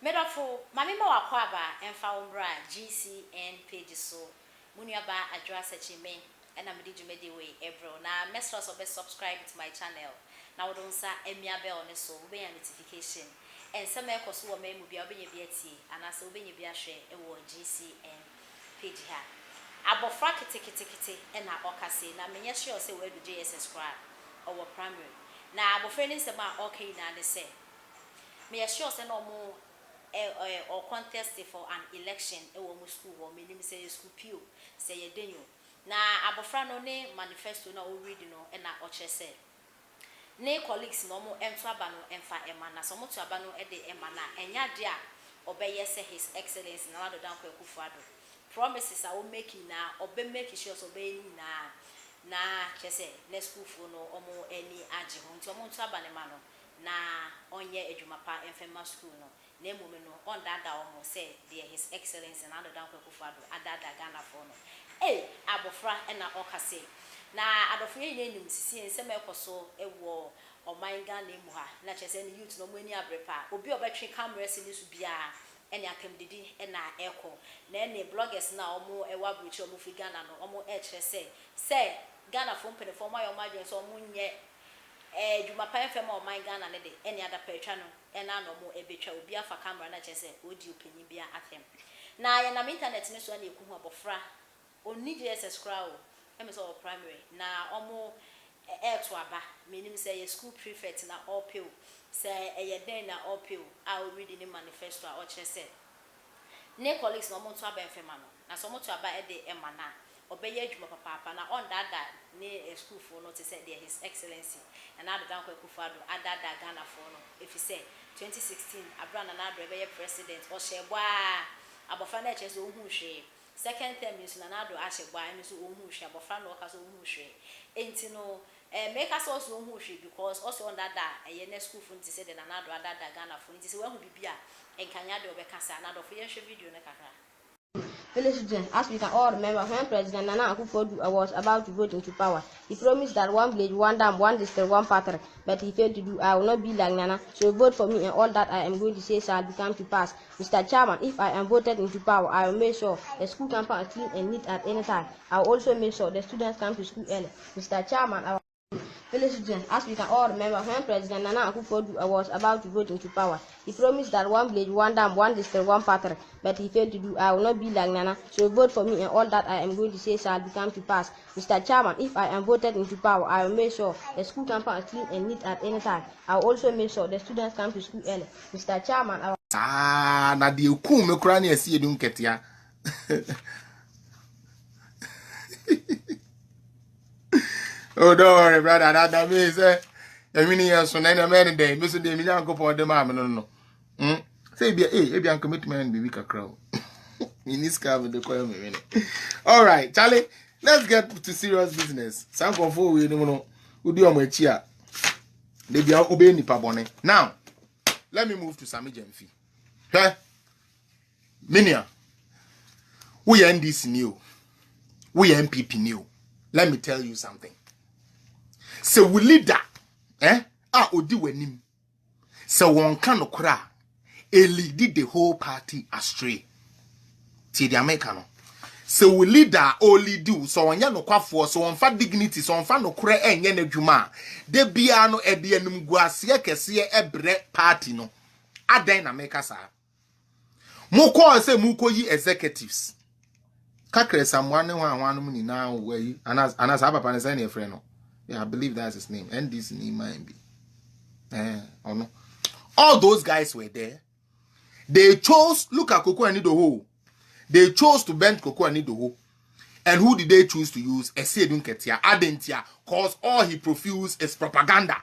Medofo, mamima wakwaba emfa umbra GCN page so. Munyaba address me and I'm the way ebro. Na mestros obe subscribe to my channel. Na wodonsa emia bell ne so be notification. And some ekos wo me mu bia obenye biati anase obenye bia hwe e wo GCN page ha. Abofra kete na okase na menye sure say we do JSS kra or primary. Na abofra ni se ma okay na ne se. Me sure say no mo or contest for an election e wo school wo me nim say school pio say ye denyo na abofra no ne manifesto na o read no e na o chese ne colleagues no mo ento aba no emfa ema na so mo to aba no e de ema na enya de a obeye say his excellency na wado dan Akoffu Addo promises a wo make na obe make sure so be ni na chese ne school fo no omo eni age ho nti omo to aba ne ma no na onye edwuma pa emfa school no na emume no on dada omo say there his excellency na do dan Akoffu Addo adada Ghana for no abofra na okase na adofo ye nim sisi ensem ekoso ewo oman Ghana emu ha na chese ni youth no mo ani abrepa obi obetwe camera si ni su bia ene atemdidi na eko na ene bloggers na omo ewa bruchi omo fi Ghana no omo chese say Ghana for mpene for my omaje so omo nye dwuma pa fm o man Ghana ne de ene ada petwa no ena no mo ebetwa obi afa camera na chese odi opanyi bia atem na ya na internet ne so na eku hu abofra oni JSS crowd so primary na omo to aba menim say school prefect na all pay say den na all pay I will read in the manifesto or chese ne colleagues no mo to aba fm no na so mo to aba e de ema na obeye adwuma papa na on dada ne school for no to say there his excellency and adu dan Akoffu Addo adada Ghana for no if you say 2016 abrana na adu ebeye president o shegba abofa na chese ohun hwe second term is na adu ashegba emi so ohun hwe abofa na okaso ohun hwe enti no make us also ohun hwe because also on dada eye na school for to say the na adu adada Ghana for nti se we hu bibia enkanya de obekasa na adu for ye hwe video na kakra. Fellow students, as we can all remember, when President Nana Akoffu Addo was about to vote into power, he promised that one village, one dam, one district, one party, but he failed to do. I will not be like Nana, so vote for me and all that I am going to say shall become to pass. Mr. Chairman, if I am voted into power, I will make sure the school campus is clean and neat at any time. I will also make sure the students come to school early. Mr. Chairman, Fellow students, as we can all remember, when President Nana Akoffu Addo was about to vote into power, he promised that one village, one dam, one district, one party, but he failed to do. I will not be like Nana, so vote for me and all that I am going to say shall become to pass. Mr. Chairman, if I am voted into power, I will make sure the school campus is clean and neat at any time. I will also make sure the students come to school early. Mr. Chairman, na de ku me kura na esi edun ketia. Oh, don't worry, brother. That means, I mean, yes, so now I'm day. Mr. Demi, I'm going for the mom. No. Say, be a commitment, be weak a crowd. In this car with the coil. All right, Charlie, let's get to serious business. Some of we don't know who do my cheer. They be obeying the pabone. Now, let me move to Sammy Jemfi. Hey, Minia, we NDC new, we MPP new. Let me tell you something. So we leader, odi wenim. So one can okra, lead the whole party astray. See the American. So we leader only do so one ya no kwafo so one fa dignity so one fa no kra enye na dwuma. De bia no ede anum guase kese ebre party no. Adan na make sa. Mo call say mo ko yi executives. Kakre samwane hwan no ni na we anas papa ne say na friend no. Yeah, I believe that's his name. NDC name might be. Oh no. All those guys were there. They chose, look at Koko and Nidoho. They chose to bend Koko and Nidoho. And who did they choose to use? Esedun Ketia, Adentia, cause all he profused is propaganda.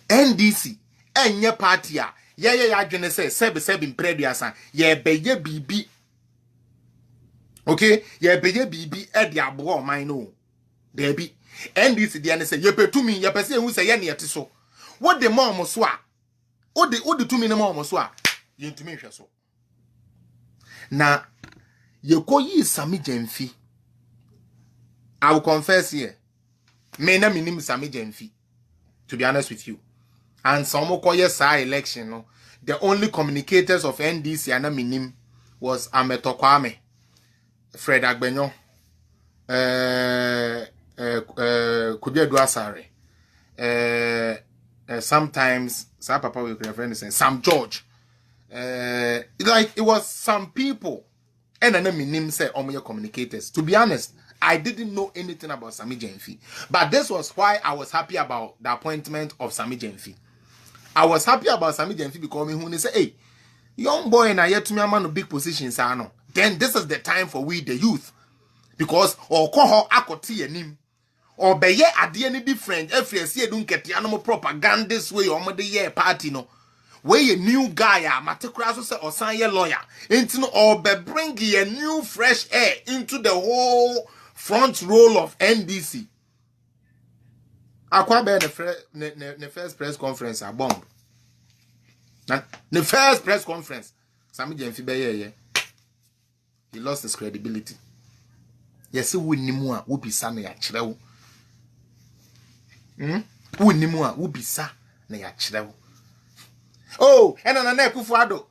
NDC, enye party ya jene say sebe in prediasan, ye beye bibi. Okay? Ye beye bibi e di abo man no. There be NDC the say you pay to me you person who say ye na so what the mom so a what the to me na mom so a you to me hwe so na ye koyi Sami Jemfi. I will confess here me na minim Sami Jemfi, to be honest with you, and some koye sa election no the only communicators of NDC and minim was Ameto Kwame, Fred Agbenyo, Kudia Duasare, sometimes Sa Papa will refer to Sam George. Like it was some people, and then minim say Omoyo communicators. To be honest, I didn't know anything about Sammy Jenfi, but this was why I was happy about the appointment of Sammy Jenfi. I was happy about Sammy Jenfi because when they say, hey, young boy and I yet to me a man of big positions, then this is the time for we the youth. Because or call akoti enim or be ye ade any different if you see don't get animal propaganda this way or the year party no where a new guy maticraso say or sign your lawyer into or be bring a new fresh air into the whole front row of NDC. Akwa be the first press conference a bomb. The first press conference Sammy Jenfi be ye he lost his credibility. Yes, we nimu a wo bisa na ya kire wo. Wo nimu a wo bisa na ya kire wo. Oh, ena na Akoffu Addo.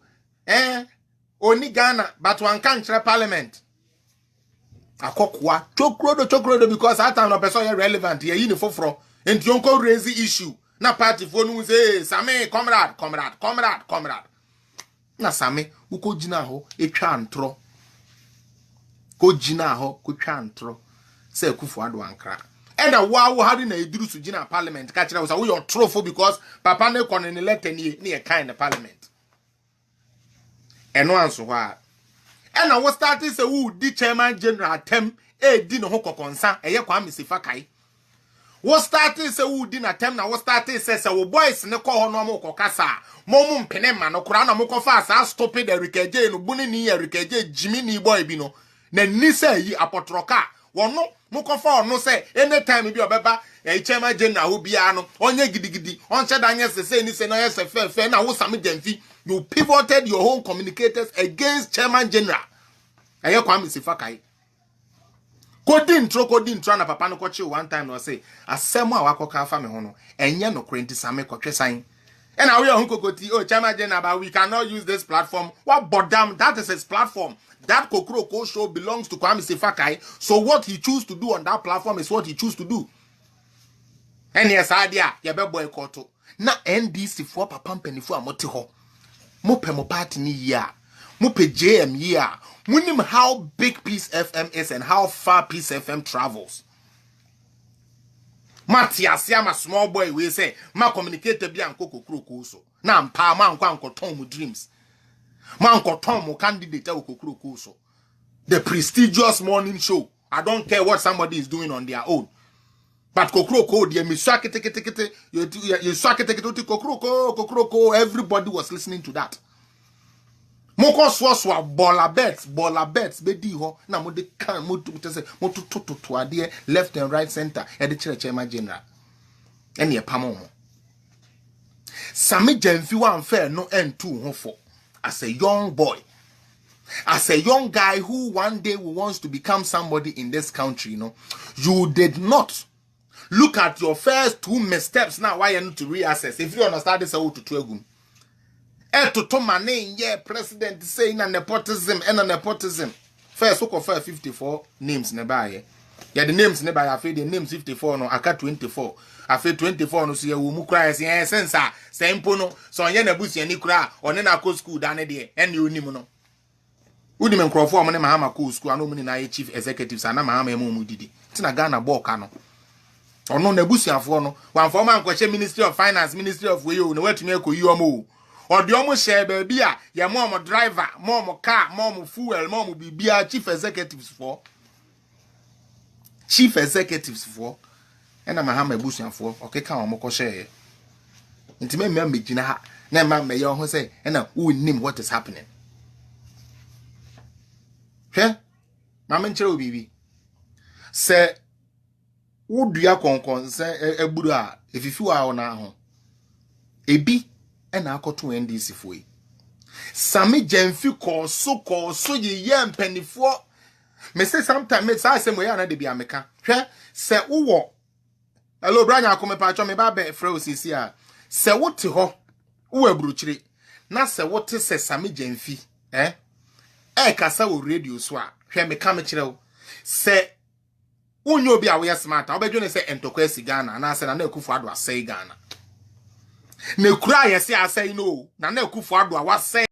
Oni Ghana but one can kire parliament. Akokwa chokrodo because that time no person relevant here yin foforo. Enti onko raise issue. Na party for no say Same comrade. Na Same uko jina ho etwa antro. Ko jina ho ko twa antro say Akoffu Addo ankra and wow how na eduru su jina parliament ka kire we your trofo because papa ne kon ne letter ne kind parliament eno anso ho a and we start say who di chairman general tem di no ho kokonsa eye kwa mesifa kai we start say who di na tem na we start say we boys ne ko ho no mo kokasa mo mpene ma no kura na mo kofa asa stop the rikeje no buni ni rikeje jimi ni boy bi no na ni say yi apotroka wono mukofa ono say anytime bi obeba chairman general ho bia no onye gidigidi onche danye say ni say no yes fe na wo Sammy Jenfi you pivoted your own communicators against chairman general aye kwa mesifa kai kodi intro na papa no kochi one time no say asemo a wakoka fa me ho no enye no krenti Sammy kotwe san and now we are Hunkokoti, oh, Chairman General, but we cannot use this platform. What bodam? That is his platform. That Kokroko show belongs to Kwame Sefakai. So what he choose to do on that platform is what he choose to do. And yes, idea, ya be boycott. Na NDC for papa penny for amote ho. Mo pe mo party ni ya. Mo pe JM ya. Munim how big Peace FM is and how far Peace FM travels. Matias yama small boy we say ma communicate bi anko kokroko so na mpa ma anko ankoton mu dreams ma ankoton mu candidate kokroko so the prestigious morning show. I don't care what somebody is doing on their own, but kokroko dey me swakete you swakete kokroko everybody was listening to that. Moko so baller bets be di ho na mo de kan mo to say mo to ade left and right center e de chairman general ene e pamo mo Sammy Jenfi wan fair no n2 ho for as a young boy, as a young guy who one day wants to become somebody in this country, you know, you did not look at your first 2 missteps now why you need to reassess. If you understand this to twegum to money, yeah, president saying a nepotism and a nepotism. First, look for 54 names nearby. Yeah, the names nearby. I feel the names 54 no, I got 24. I feel 24 no, see a woman cries, yeah, sensor, same pono, so I never bush any cry or then I go school down there and you know. Women crawl for money, Mahama cool school, and no many chief executives, and I'm a mumudi. Tina Ghana Bokano. Or no Nebusia for no, one former question Ministry of Finance, Ministry of Wayo, no way to make you more. Or the almost share baby, your mom driver, mom car, mom fuel, mom be chief executives for. Chief executives for. And I'm a hammer bushing for. Okay, come on, share. Intimate member, Gina, never may you say, and now who name what is happening. Hey, Mamma Chero Bibi. Say, would you concern, say, a Buddha, if you are on our home? A B. And I got to NDC for it. Sammy Jenfi call so ye yam penny for. Me say sometimes I say we are not be American. Say who hello, Brian, I come patch me ba be froze here. Say what to ho? Who bruchri? na se wote se Sami Jemfi kasa wo radio so a hwe me ka me kire wo se unyo obi a we smart obedwene se entokwa si Ghana na se na Akoffu Addo asai Ghana na kura yesi asai no na Akoffu Addo a wasai